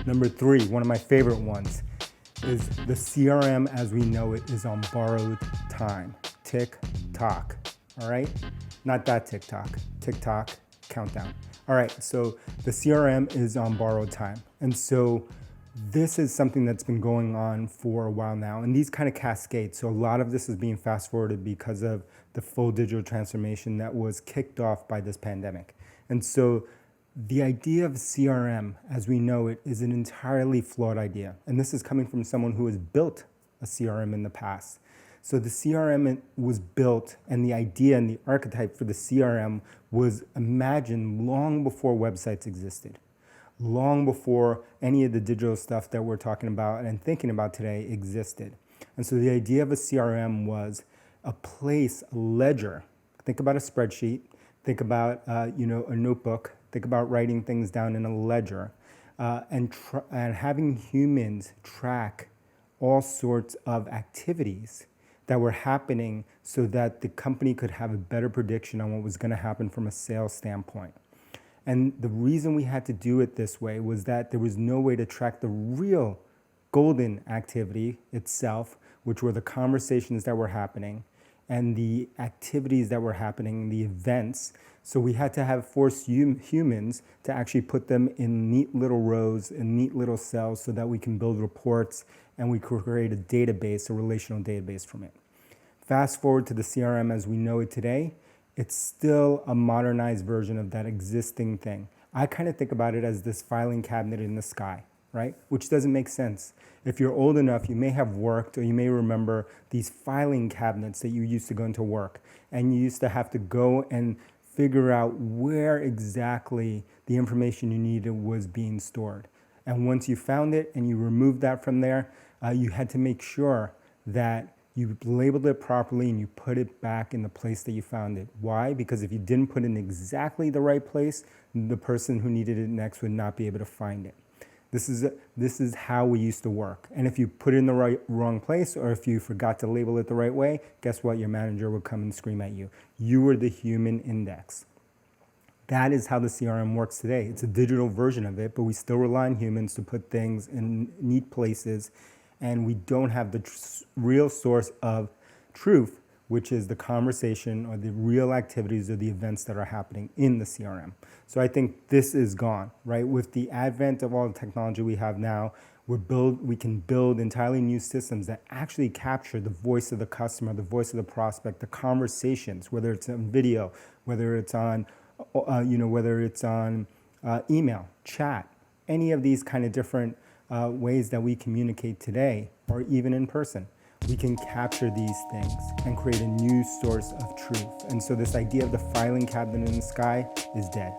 Number three, one of my favorite ones, is the CRM as we know it is on borrowed time. Tick tock. All right? Not that TikTok. TikTok countdown. All right, so the CRM is on borrowed time. And so this is something that's been going on for a while now, and these kind of cascade. So a lot of this is being fast forwarded because of the full digital transformation that was kicked off by this pandemic. And so the idea of CRM as we know it is an entirely flawed idea. And this is coming from someone who has built a CRM in the past. So the CRM was built, and the idea and the archetype for the CRM was imagined long before websites existed, long before any of the digital stuff that we're talking about and thinking about today existed. And so the idea of a CRM was a place, a ledger. Think about a spreadsheet. Think about a notebook. Think about writing things down in a ledger, and having humans track all sorts of activities that were happening so that the company could have a better prediction on what was going to happen from a sales standpoint. And the reason we had to do it this way was that there was no way to track the real golden activity itself, which were the conversations that were happening and the activities that were happening, the events. So we had to force humans to actually put them in neat little rows and neat little cells so that we can build reports and we could create a database, a relational database from it. Fast forward to the CRM as we know it today, it's still a modernized version of that existing thing. I kind of think about it as this filing cabinet in the sky, right? Which doesn't make sense. If you're old enough, you may have worked or you may remember these filing cabinets that you used to go into work, and you used to have to go and figure out where exactly the information you needed was being stored. And once you found it and you removed that from there, you had to make sure that you labeled it properly and you put it back in the place that you found it. Why? Because if you didn't put it in exactly the right place, the person who needed it next would not be able to find it. This is how we used to work. And if you put it in the wrong place, or if you forgot to label it the right way, guess what? Your manager would come and scream at you. You were the human index. That is how the CRM works today. It's a digital version of it, but we still rely on humans to put things in neat places, and we don't have the real source of truth, which is the conversation or the real activities or the events that are happening in the CRM. So I think this is gone, right? With the advent of all the technology we have now, we can build entirely new systems that actually capture the voice of the customer, the voice of the prospect, the conversations, whether it's on video, whether it's on email, chat, any of these kind of different ways that we communicate today, or even in person. We can capture these things and create a new source of truth. And so this idea of the filing cabinet in the sky is dead.